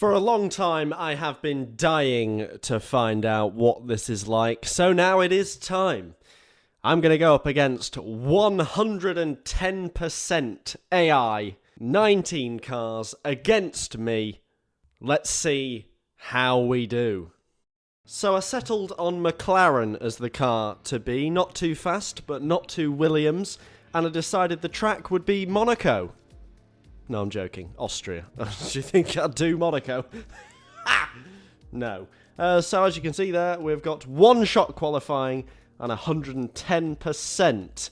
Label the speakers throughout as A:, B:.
A: For a long time, I have been dying to find out what this is like, so now it is time. I'm going to go up against 110% AI, 19 cars against me. Let's see how we do. So I settled on McLaren as the car to be, not too fast, but not too Williams, and I decided the track would be Monaco. No, I'm joking. Austria. Do you think I'd do Monaco? No. So as you can see there, we've got one-shot qualifying and 110%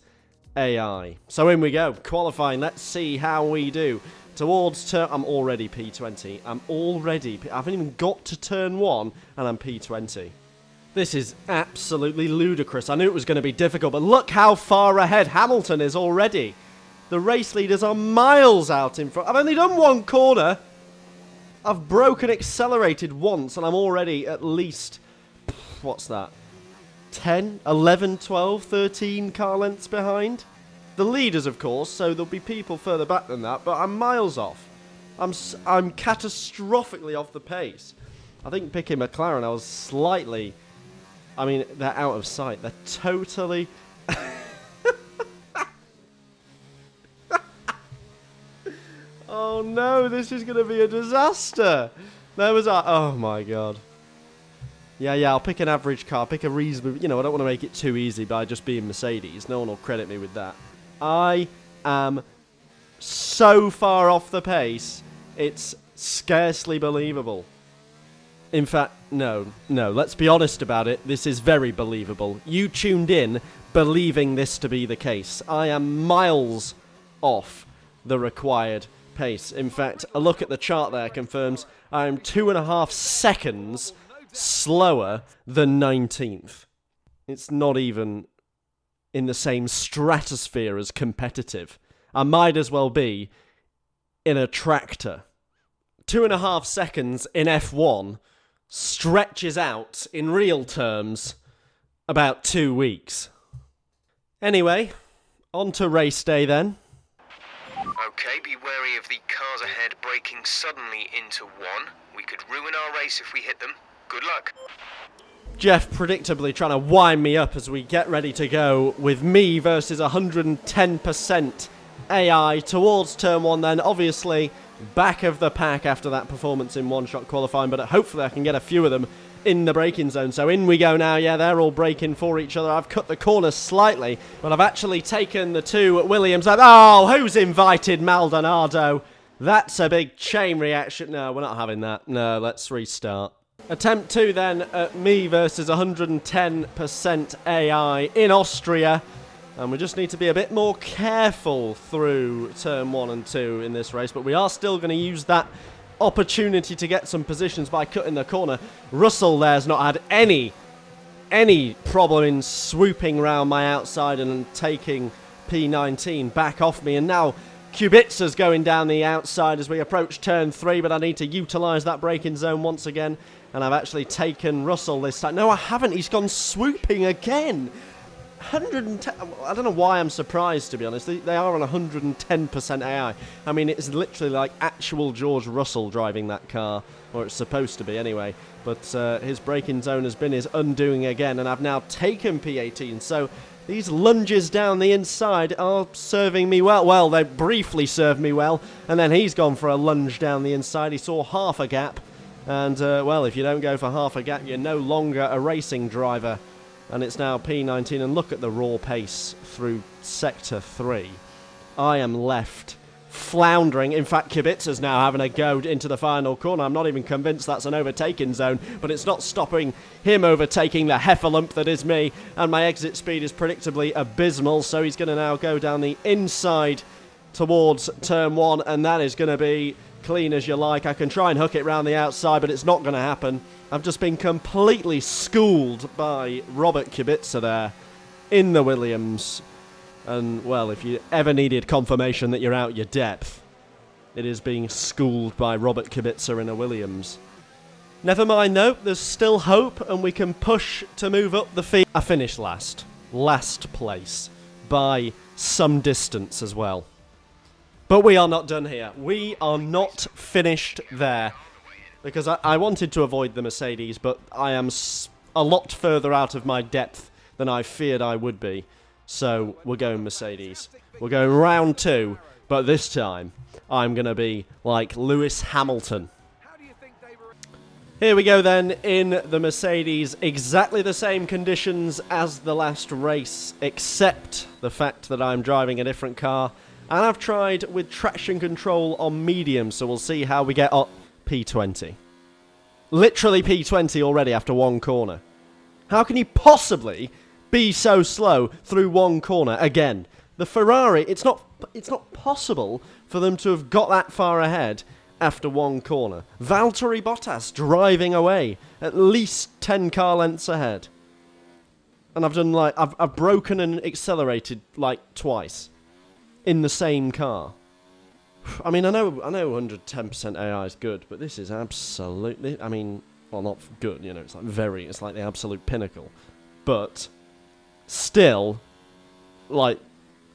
A: AI. So in we go. Qualifying. Let's see how we do. Towards turn... I'm already P20. I haven't even got to turn 1 and I'm P20. This is absolutely ludicrous. I knew it was going to be difficult, but look how far ahead Hamilton is already. The race leaders are miles out in front. I've only done one corner. I've broken accelerated once and I'm already at least, what's that, 10, 11, 12, 13 car lengths behind. The leaders, of course, so there'll be people further back than that, but I'm miles off. I'm catastrophically off the pace. I think picking McLaren, I was slightly, I mean, they're out of sight. They're totally... Oh no, this is going to be a disaster. There was our... Oh my god. Yeah, I'll pick an average car. Pick a reasonable... You know, I don't want to make it too easy by just being Mercedes. No one will credit me with that. I am so far off the pace. It's scarcely believable. In fact, no. Let's be honest about it. This is very believable. You tuned in believing this to be the case. I am miles off the required pace. In fact, a look at the chart there confirms I am 2.5 seconds slower than 19th. It's not even in the same stratosphere as competitive. I might as well be in a tractor. 2.5 seconds in F1 stretches out, in real terms, about 2 weeks. Anyway, on to race day then.
B: Okay, be wary of the cars ahead braking suddenly into one. We could ruin our race if we hit them. Good luck.
A: Jeff predictably trying to wind me up as we get ready to go with me versus 110% AI towards turn 1 then. Obviously, back of the pack after that performance in one-shot qualifying, but hopefully I can get a few of them in the braking zone. So in we go now. Yeah, they're all braking for each other. I've cut the corner slightly, but I've actually taken the two Williams. Oh, who's invited Maldonado? That's a big chain reaction. No, we're not having that. No, let's restart. Attempt 2 then at me versus 110% AI in Austria. And we just need to be a bit more careful through turn 1 and 2 in this race. But we are still going to use that opportunity to get some positions by cutting the corner. Russell there's not had any problem in swooping round my outside and taking P19 back off me. And now Kubica's going down the outside as we approach turn 3, but I need to utilise that braking zone once again. And I've actually taken Russell this time. No, I haven't. He's gone swooping again. 110. I don't know why I'm surprised, to be honest. They are on 110% AI. I mean, it's literally like actual George Russell driving that car, or it's supposed to be anyway. But his braking zone has been his undoing again, and I've now taken P18. So these lunges down the inside are serving me well. Well, they briefly served me well, and then he's gone for a lunge down the inside. He saw half a gap, and well, if you don't go for half a gap, you're no longer a racing driver. And it's now P19, and look at the raw pace through Sector 3. I am left floundering. In fact, Kubica's now having a go into the final corner. I'm not even convinced that's an overtaking zone, but it's not stopping him overtaking the heffalump that is me. And my exit speed is predictably abysmal, so he's going to now go down the inside towards turn 1, and that is going to be clean as you like. I can try and hook it round the outside, but it's not going to happen. I've just been completely schooled by Robert Kubica there in the Williams. And, well, if you ever needed confirmation that you're out your depth, it is being schooled by Robert Kubica in a Williams. Never mind, though. There's still hope, and we can push to move up the field. I finished last. Last place. By some distance as well. But we are not done here. We are not finished there. because I wanted to avoid the Mercedes, but I am a lot further out of my depth than I feared I would be. So we're going Mercedes. We're going round 2, but this time I'm going to be like Lewis Hamilton. Here we go then in the Mercedes, exactly the same conditions as the last race, except the fact that I'm driving a different car. And I've tried with traction control on medium, so we'll see how we get on P20. Literally P20 already after one corner. How can you possibly be so slow through one corner again? The Ferrari, it's not possible for them to have got that far ahead after one corner. Valtteri Bottas driving away at least 10 car lengths ahead. And I've done I've broken and accelerated like twice in the same car. I mean, I know 110% AI is good, but this is absolutely, I mean, well, not good, you know, it's like the absolute pinnacle. But still, like,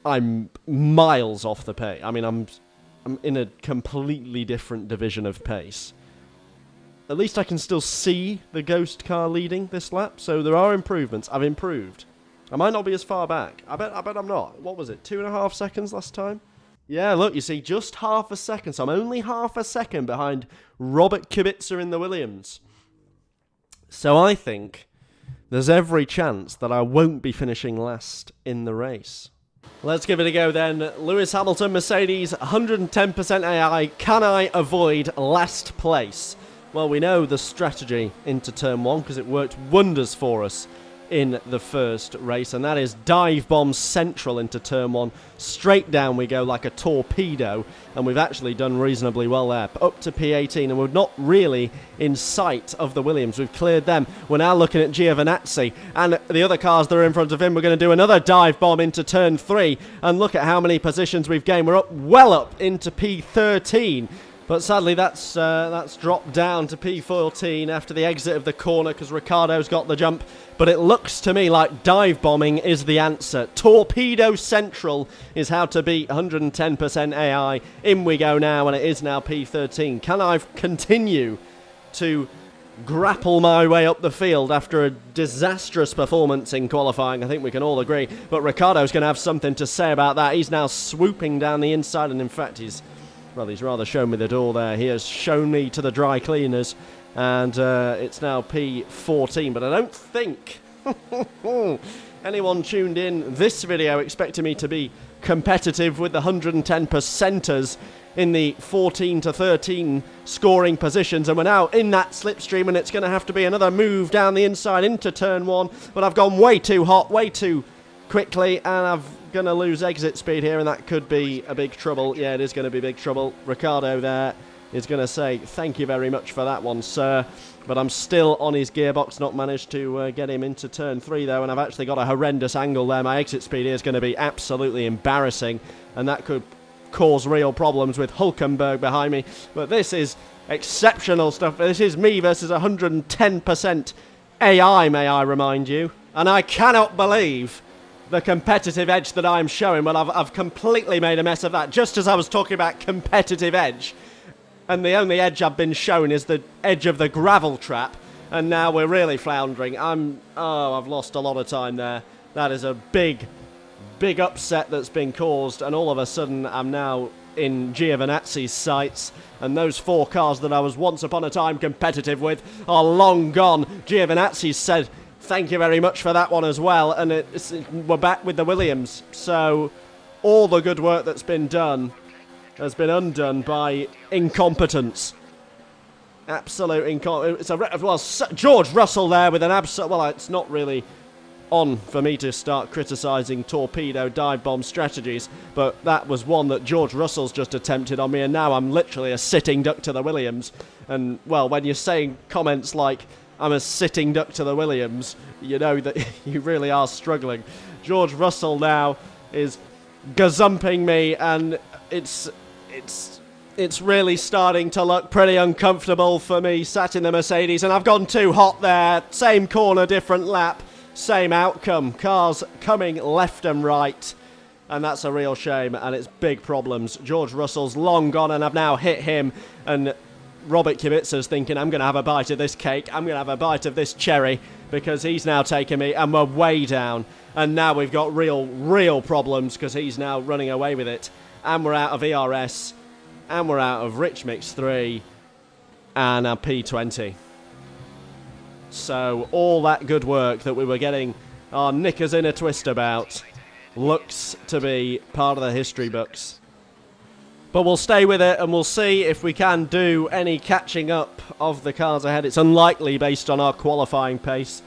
A: I'm miles off the pace. I mean, I'm in a completely different division of pace. At least I can still see the ghost car leading this lap, so there are improvements. I've improved. I might not be as far back. I bet I'm not. What was it, 2.5 seconds last time? Yeah, look, you see, just half a second. So I'm only half a second behind Robert Kubica in the Williams. So I think there's every chance that I won't be finishing last in the race. Let's give it a go then. Lewis Hamilton, Mercedes, 110% AI. Can I avoid last place? Well, we know the strategy into turn 1 because it worked wonders for us in the first race, and that is dive bomb central into turn 1. Straight down we go like a torpedo, and we've actually done reasonably well there. Up to P18, and we're not really in sight of the Williams. We've cleared them. We're now looking at Giovinazzi and the other cars that are in front of him. We're going to do another dive bomb into turn 3, and look at how many positions we've gained. We're well up into P13. But sadly, that's dropped down to P14 after the exit of the corner because Ricciardo's got the jump. But it looks to me like dive bombing is the answer. Torpedo Central is how to beat 110% AI. In we go now, and it is now P13. Can I continue to grapple my way up the field after a disastrous performance in qualifying? I think we can all agree. But Ricciardo's going to have something to say about that. He's now swooping down the inside, and in fact, he's rather shown me the door there. He has shown me to the dry cleaners, and it's now P14. But I don't think anyone tuned in this video expecting me to be competitive with the 110%ers in the 14 to 13 scoring positions, and we're now in that slipstream, and it's going to have to be another move down the inside into turn 1. But I've gone way too hot, way too quickly, and I'm going to lose exit speed here, and that could be a big trouble. Yeah, it is going to be big trouble. Ricciardo there is going to say, thank you very much for that one, sir. But I'm still on his gearbox, not managed to get him into turn 3, though, and I've actually got a horrendous angle there. My exit speed here is going to be absolutely embarrassing, and that could cause real problems with Hülkenberg behind me. But this is exceptional stuff. This is me versus 110% AI, may I remind you. And I cannot believe the competitive edge that I'm showing. Well, I've completely made a mess of that, just as I was talking about competitive edge. And the only edge I've been shown is the edge of the gravel trap. And now we're really floundering. I've lost a lot of time there. That is a big upset that's been caused. And all of a sudden, I'm now in Giovinazzi's sights. And those 4 cars that I was once upon a time competitive with are long gone. Giovinazzi said, thank you very much for that one as well, and we're back with the Williams. So all the good work that's been done has been undone by incompetence. Absolute incompetence. Well, George Russell there with an absolute... Well, it's not really on for me to start criticising torpedo dive bomb strategies, but that was one that George Russell's just attempted on me, and now I'm literally a sitting duck to the Williams. And, well, when you're saying comments like, I'm a sitting duck to the Williams, you know that you really are struggling. George Russell now is gazumping me, and it's really starting to look pretty uncomfortable for me sat in the Mercedes, and I've gone too hot there. Same corner, different lap, same outcome. Cars coming left and right, and that's a real shame, and it's big problems. George Russell's long gone, and I've now hit him, and Robert Kubitza's thinking, I'm going to have a bite of this cake, I'm going to have a bite of this cherry, because he's now taken me, and we're way down. And now we've got real problems, because he's now running away with it. And we're out of ERS, and we're out of Rich Mix 3, and our P20. So all that good work that we were getting our knickers in a twist about looks to be part of the history books. But we'll stay with it, and we'll see if we can do any catching up of the cars ahead. It's unlikely based on our qualifying pace.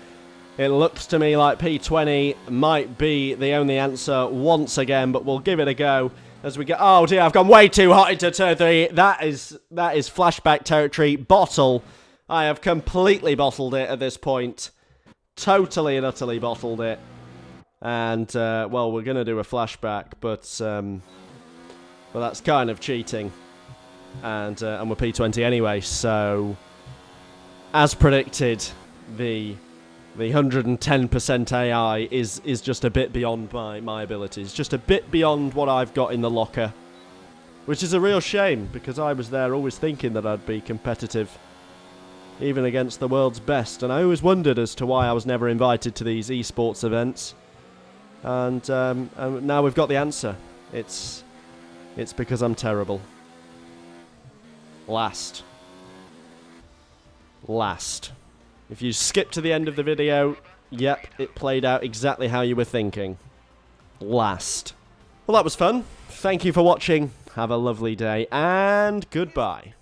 A: It looks to me like P20 might be the only answer once again, but we'll give it a go as we get... Oh dear, I've gone way too hot into turn 3. That is flashback territory. Bottle. I have completely bottled it at this point. Totally and utterly bottled it. And, well, we're going to do a flashback, but that's kind of cheating. And we're P20 anyway, so... As predicted, the 110% AI is just a bit beyond my abilities. Just a bit beyond what I've got in the locker. Which is a real shame, because I was there always thinking that I'd be competitive. Even against the world's best. And I always wondered as to why I was never invited to these esports events. And now we've got the answer. It's because I'm terrible. Last. If you skip to the end of the video, yep, it played out exactly how you were thinking. Last. Well, that was fun. Thank you for watching. Have a lovely day, and goodbye.